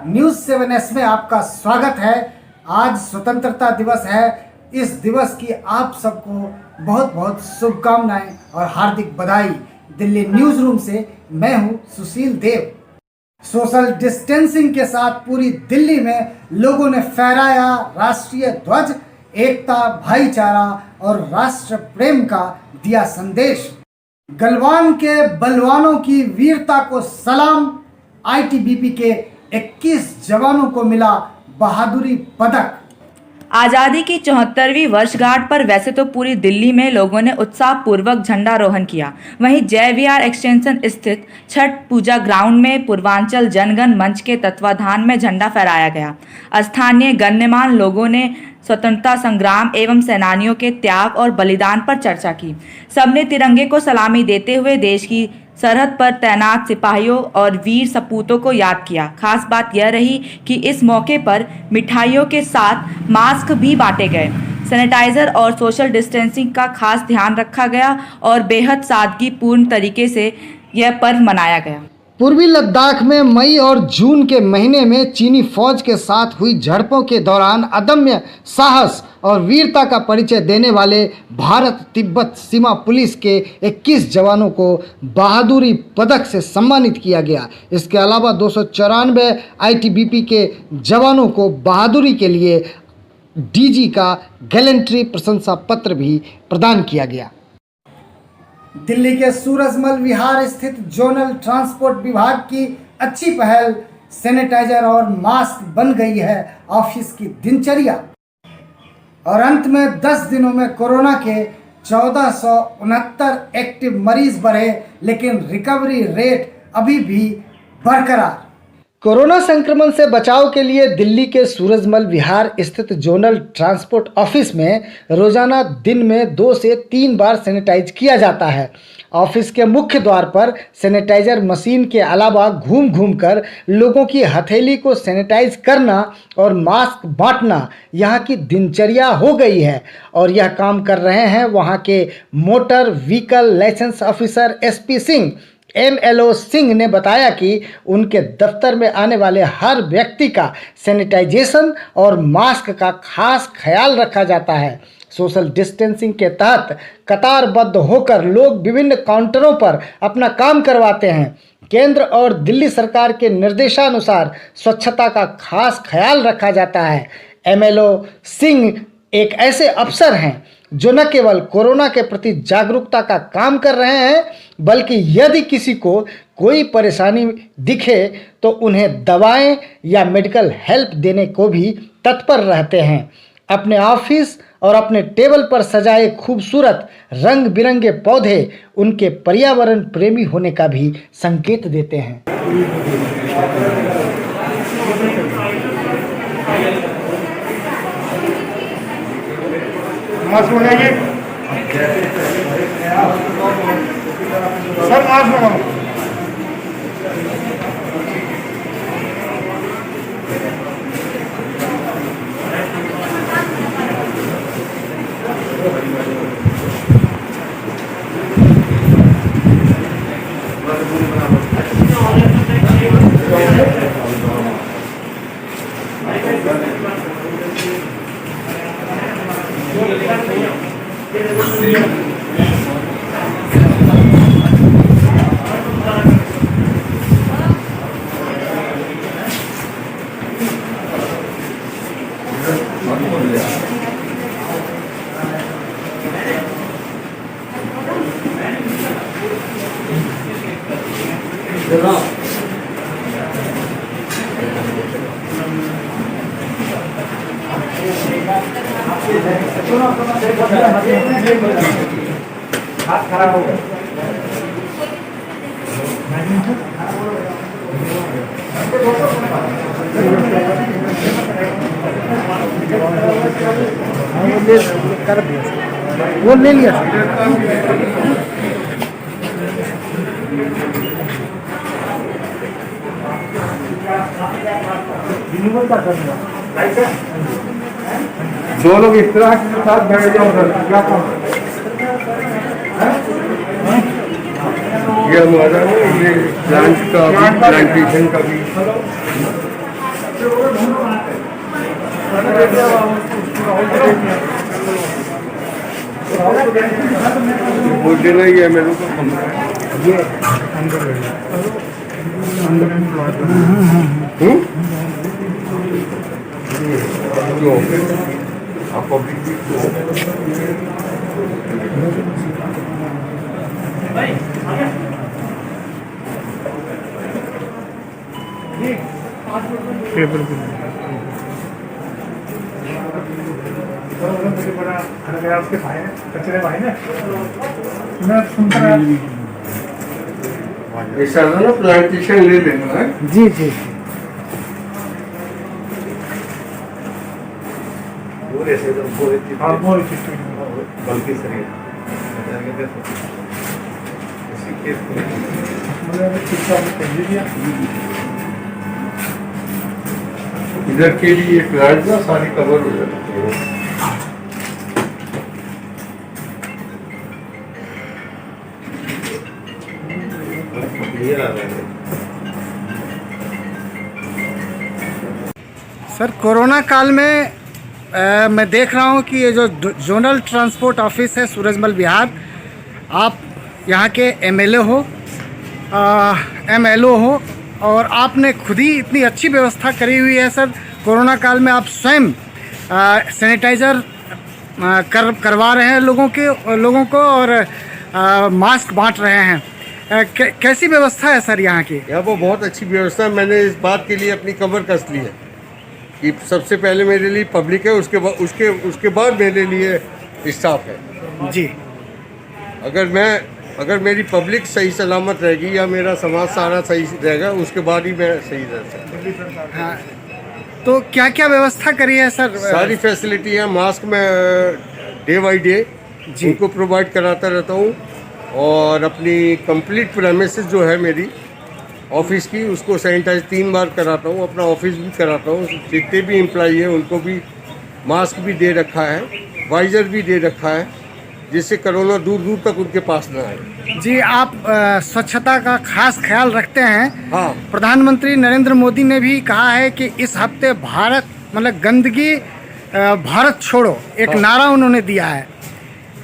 News 7S में आपका स्वागत है। आज स्वतंत्रता दिवस है। इस दिवस की आप सबको बहुत बहुत शुभकामनाएं और हार्दिक बधाई। दिल्ली न्यूज़ रूम से मैं हूं सुशील देव। सोशल डिस्टेंसिंग के साथ पूरी दिल्ली में लोगों ने फहराया राष्ट्रीय ध्वज। एकता, भाईचारा और राष्ट्र प्रेम का दिया संदेश। गलवान के बलवानों की वीरता को सलाम। आईटीबीपी के 21 जवानों को मिला बहादुरी पदक। आज़ादी की 74वीं वर्षगांठ पर वैसे तो पूरी दिल्ली में लोगों ने उत्साहपूर्वक झंडारोहण किया। वहीं जय विहार एक्सटेंशन स्थित छठ पूजा ग्राउंड में पूर्वांचल जनगण मंच के तत्वाधान में झंडा फहराया गया। स्थानीय गण्यमान्य लोगों ने स्वतंत्रता संग्राम एवं सेनानियों के त्याग और बलिदान पर चर्चा की। सबने तिरंगे को सलामी देते हुए देश की सरहद पर तैनात सिपाहियों और वीर सपूतों को याद किया। खास बात यह रही कि इस मौके पर मिठाइयों के साथ मास्क भी बांटे गए। सैनिटाइजर और सोशल डिस्टेंसिंग का खास ध्यान रखा गया और बेहद सादगीपूर्ण तरीके से यह पर्व मनाया गया। पूर्वी लद्दाख में मई और जून के महीने में चीनी फौज के साथ हुई झड़पों के दौरान अदम्य साहस और वीरता का परिचय देने वाले भारत तिब्बत सीमा पुलिस के 21 जवानों को बहादुरी पदक से सम्मानित किया गया। इसके अलावा 294 आईटीबीपी के जवानों को बहादुरी के लिए डीजी का गैलेंट्री प्रशंसा पत्र भी प्रदान किया गया। दिल्ली के सूरजमल विहार स्थित जोनल ट्रांसपोर्ट विभाग की अच्छी पहल। सैनिटाइजर और मास्क बन गई है ऑफिस की दिनचर्या। और अंत में 10 दिनों में कोरोना के 1469 एक्टिव मरीज बढ़े, लेकिन रिकवरी रेट अभी भी बरकरार। कोरोना संक्रमण से बचाव के लिए दिल्ली के सूरजमल विहार स्थित जोनल ट्रांसपोर्ट ऑफिस में रोजाना दिन में 2 से 3 बार सैनिटाइज किया जाता है। ऑफिस के मुख्य द्वार पर सैनिटाइजर मशीन के अलावा घूम घूम कर लोगों की हथेली को सैनिटाइज करना और मास्क बांटना यहाँ की दिनचर्या हो गई है। और यह काम कर रहे हैं वहाँ के motor vehicle licence officer S P Singh. MLO Singh ने बताया कि उनके दफ्तर में आने वाले हर व्यक्ति का सैनिटाइजेशन और मास्क का खास ख्याल रखा जाता है। सोशल डिस्टेंसिंग के तहत कतारबद्ध होकर लोग विभिन्न काउंटरों पर अपना काम करवाते हैं। केंद्र और दिल्ली सरकार के निर्देशानुसार स्वच्छता का खास ख्याल रखा जाता है। एमएलओ सिंह एक ऐसे अफसर हैं जो न केवल कोरोना के प्रति जागरूकता का काम कर रहे हैं, बल्कि यदि किसी को कोई परेशानी दिखे तो उन्हें दवाएं या मेडिकल हेल्प देने को भी तत्पर रहते हैं। अपने ऑफिस और अपने टेबल पर सजाए खूबसूरत रंग बिरंगे पौधे उनके पर्यावरण प्रेमी होने का भी संकेत देते हैं। मास्क लगाइए सर, मास्क लगाओ। हाथ खराब हो गया। वो ले लिया। दो लोग इस तरह के साथ बैठ जाओ सर, क्या काम ये हमारा ये प्लांट का भी, प्लांटेशन का भी बोल देना ही है मेरे को ये अंदर ले लो। अंदर प्लॉट जो आप पब्लिक पेपर पे उसके भाई ने कचरे भाई ने मैं सुनता रहा। ऐसा ना प्लांटेशन ले लेना है। जी जी हाँ बोल बल्कि शरीर इधर के लिए प्लांट ना सारी कवर हो जाती है। सर कोरोना काल में मैं देख रहा हूँ कि ये जो जोनल ट्रांसपोर्ट ऑफिस है सूरजमल बिहार, आप यहाँ के एमएलए हो, एमएलओ हो, और आपने खुद ही इतनी अच्छी व्यवस्था करी हुई है सर। कोरोना काल में आप स्वयं सैनिटाइज़र करवा रहे हैं लोगों को और मास्क बांट रहे हैं। कैसी व्यवस्था है सर यहाँ की? यहाँ वो बहुत अच्छी व्यवस्था है। मैंने इस बात के लिए अपनी कमर कस ली है कि सबसे पहले मेरे लिए पब्लिक है, उसके बाद मेरे लिए स्टाफ है जी। अगर मेरी पब्लिक सही सलामत रहेगी या मेरा समाज सारा सही रहेगा, उसके बाद ही मैं सही रह सकता। हाँ, तो क्या क्या व्यवस्था करी है सर? सारी फैसिलिटी है। मास्क में डे बाई डे उनको प्रोवाइड कराता रहता हूँ, और अपनी कंप्लीट प्रेमिसेस जो है मेरी ऑफिस की, उसको सैनिटाइज 3 बार कराता हूँ। अपना ऑफिस भी कराता हूँ। जितने भी एम्प्लॉई हैं उनको भी मास्क भी दे रखा है, वाइजर भी दे रखा है, जिससे कोरोना दूर दूर तक उनके पास ना आए। जी, आप स्वच्छता का खास ख्याल रखते हैं। हाँ, प्रधानमंत्री नरेंद्र मोदी ने भी कहा है कि इस हफ्ते भारत मतलब गंदगी भारत छोड़ो एक नारा उन्होंने दिया है।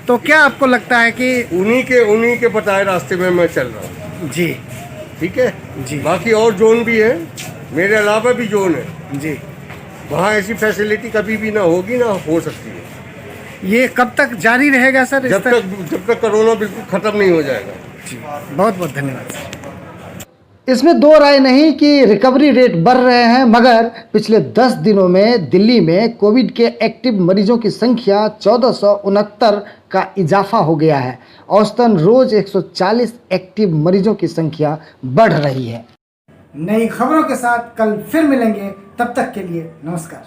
तो क्या आपको लगता है कि उन्हीं के बताए रास्ते में मैं चल रहा हूँ? जी ठीक है जी। बाकी और जोन भी है, मेरे अलावा भी जोन है जी। वहाँ ऐसी फैसिलिटी कभी भी ना होगी, ना हो सकती है। ये कब तक जारी रहेगा सर? जब तक कोरोना बिल्कुल खत्म नहीं हो जाएगा। जी, बहुत बहुत धन्यवाद सर। इसमें दो राय नहीं कि रिकवरी रेट बढ़ रहे हैं, मगर पिछले 10 दिनों में दिल्ली में कोविड के एक्टिव मरीजों की संख्या 1469 का इजाफा हो गया है। औसतन रोज 140 एक्टिव मरीजों की संख्या बढ़ रही है। नई खबरों के साथ कल फिर मिलेंगे, तब तक के लिए नमस्कार।